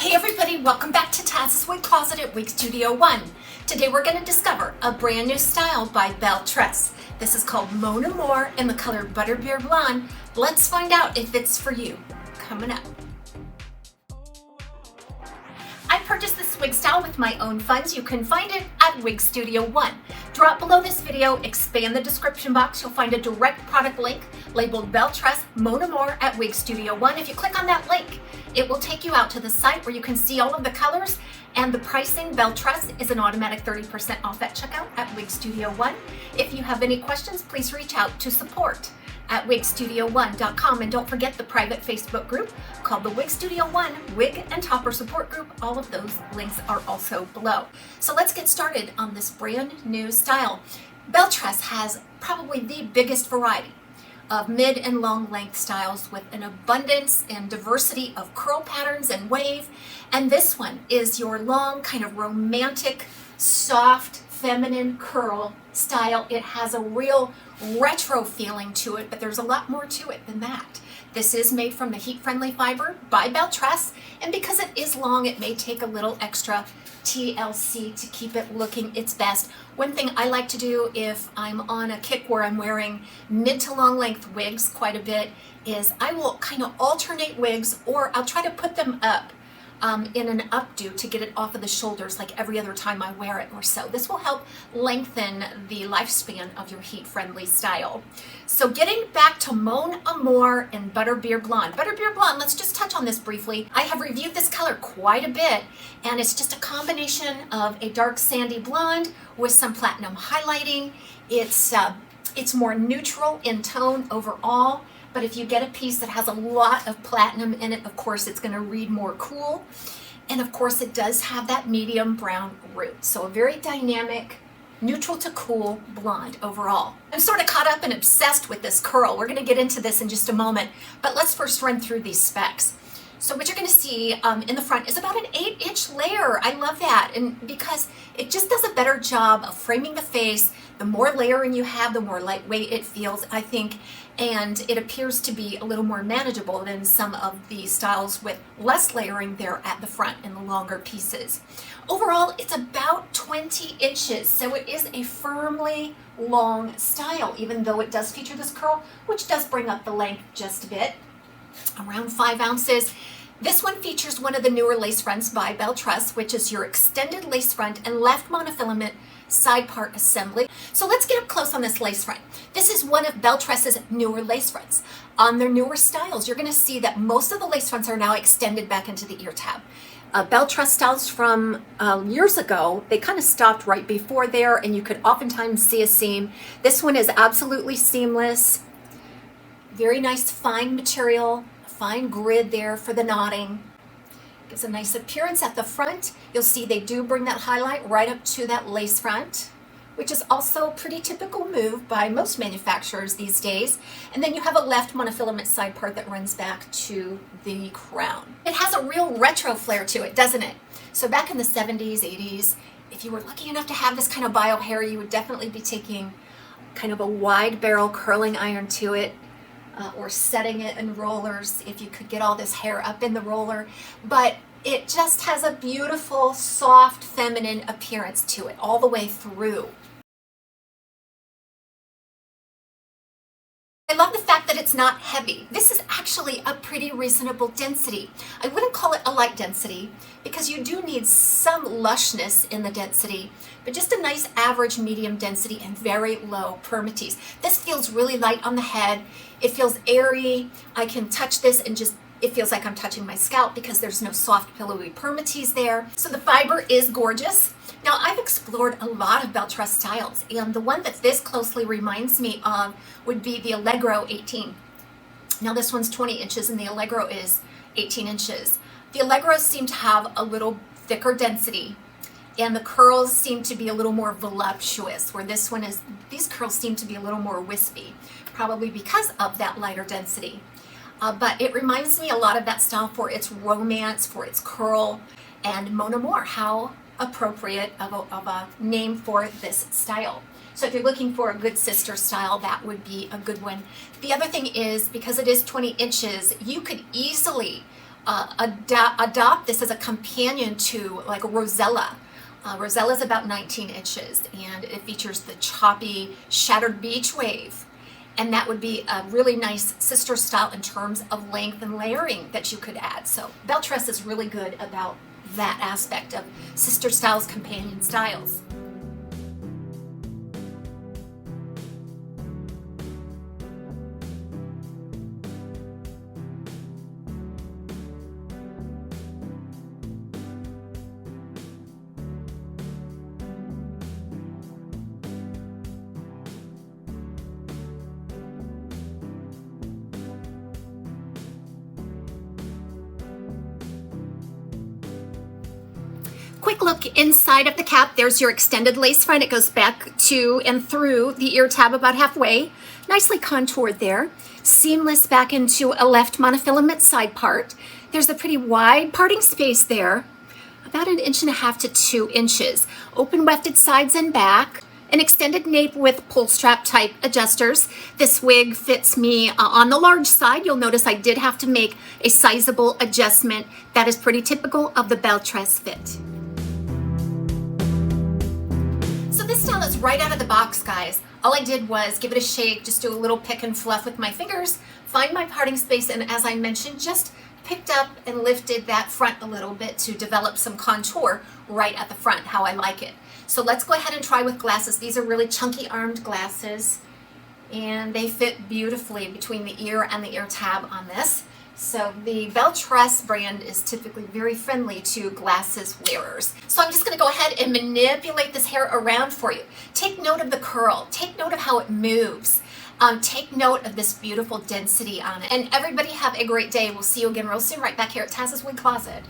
Hey everybody, welcome back to TAZS's Wig Closet at Wig Studio One. Today we're going to discover a brand new style by Belle Tress. This is called MON AMOUR in the color Butterbeer Blonde. Let's find out if it's for you. Coming up. I purchased this wig style with my own funds. You can find it at Wig Studio One. Drop below this video, expand the description box. You'll find a direct product link labeled Belle Tress MON AMOUR at Wig Studio One. If you click on that link, it will take you out to the site where you can see all of the colors and the pricing. Belle Tress is an automatic 30% off at checkout at Wig Studio One. If you have any questions, please reach out to support at wigstudio1.com, and don't forget the private Facebook group called the Wig Studio One Wig and Topper Support Group. All of those links are also below. So let's get started on this brand new style. Belle Tress has probably the biggest variety of mid and long length styles with an abundance and diversity of curl patterns and wave. And this one is your long, kind of romantic, soft, feminine curl style. It has a real retro feeling to it, but there's a lot more to it than that. This is made from the heat-friendly fiber by Belle Tress, and because it is long, it may take a little extra TLC to keep it looking its best. One thing I like to do if I'm on a kick where I'm wearing mid to long length wigs quite a bit is I will kind of alternate wigs, or I'll try to put them up in an updo to get it off of the shoulders like every other time I wear it or so. This will help lengthen the lifespan of your heat-friendly style. So getting back to MON AMOUR in Butterbeer Blonde. Butterbeer Blonde, let's just touch on this briefly. I have reviewed this color quite a bit, and it's just a combination of a dark sandy blonde with some platinum highlighting. It's more neutral in tone overall. But if you get a piece that has a lot of platinum in it, of course, it's going to read more cool. And of course, it does have that medium brown root. So a very dynamic, neutral to cool blonde overall. I'm sort of caught up and obsessed with this curl. We're going to get into this in just a moment. But let's first run through these specs. So what you're going to see in the front is about an 8-inch layer. I love that, and because it just does a better job of framing the face. The more layering you have, the more lightweight it feels, I think, and it appears to be a little more manageable than some of the styles with less layering there at the front in the longer pieces. Overall, it's about 20 inches, so it is a firmly long style, even though it does feature this curl, which does bring up the length just a bit. Around 5 ounces. This one features one of the newer lace fronts by Belle Tress, which is your extended lace front and left monofilament side part assembly. So let's get up close on this lace front. This is one of Belle Tress's newer lace fronts. On their newer styles, you're going to see that most of the lace fronts are now extended back into the ear tab. Belle Tress styles from years ago, they kind of stopped right before there, and you could oftentimes see a seam. This one is absolutely seamless. Very nice fine material, fine grid there for the knotting. Gives a nice appearance at the front. You'll see they do bring that highlight right up to that lace front, which is also a pretty typical move by most manufacturers these days. And then you have a left monofilament side part that runs back to the crown. It has a real retro flair to it, doesn't it? So back in the 70s, 80s, if you were lucky enough to have this kind of bio hair, you would definitely be taking kind of a wide barrel curling iron to it, or setting it in rollers if you could get all this hair up in the roller. But it just has a beautiful, soft, feminine appearance to it all the way through. I love the fact that it's not heavy. This is actually a pretty reasonable density. I wouldn't call it a light density because you do need some lushness in the density, but just a nice average medium density and very low permatease. This feels really light on the head. It feels airy. I can touch this and just it feels like I'm touching my scalp because there's no soft pillowy permatease there. So the fiber is gorgeous. Now I've explored a lot of Belle Tress styles, and the one that this closely reminds me of would be the Allegro 18. Now this one's 20 inches and the Allegro is 18 inches. The Allegros seem to have a little thicker density, and the curls seem to be a little more voluptuous, where this one is, these curls seem to be a little more wispy, probably because of that lighter density. But it reminds me a lot of that style for its romance, for its curl, and MON AMOUR. How appropriate of a name for this style. So if you're looking for a good sister style, that would be a good one. The other thing is, because it is 20 inches, you could easily adopt this as a companion to like a Rosella. Rosella is about 19 inches and it features the choppy shattered beach wave. And that would be a really nice sister style in terms of length and layering that you could add. So Belle Tress is really good about that aspect of sister styles, companion styles. Quick look inside of the cap. There's your extended lace front. It goes back to and through the ear tab about halfway. Nicely contoured there. Seamless back into a left monofilament side part. There's a pretty wide parting space there, about 1.5 to 2 inches. Open wefted sides and back. An extended nape with pull strap type adjusters. This wig fits me on the large side. You'll notice I did have to make a sizable adjustment. That is pretty typical of the Belle Tress fit. So this style is right out of the box, guys. All I did was give it a shake, just do a little pick and fluff with my fingers, find my parting space, and as I mentioned, just picked up and lifted that front a little bit to develop some contour right at the front, how I like it. So let's go ahead and try with glasses. These are really chunky armed glasses, and they fit beautifully between the ear and the ear tab on this. So the Belle Tress brand is typically very friendly to glasses wearers. So I'm just going to go ahead and manipulate this hair around for you. Take note of the curl. Take note of how it moves. Take note of this beautiful density on it. And everybody have a great day. We'll see you again real soon right back here at TAZS's Wig Closet.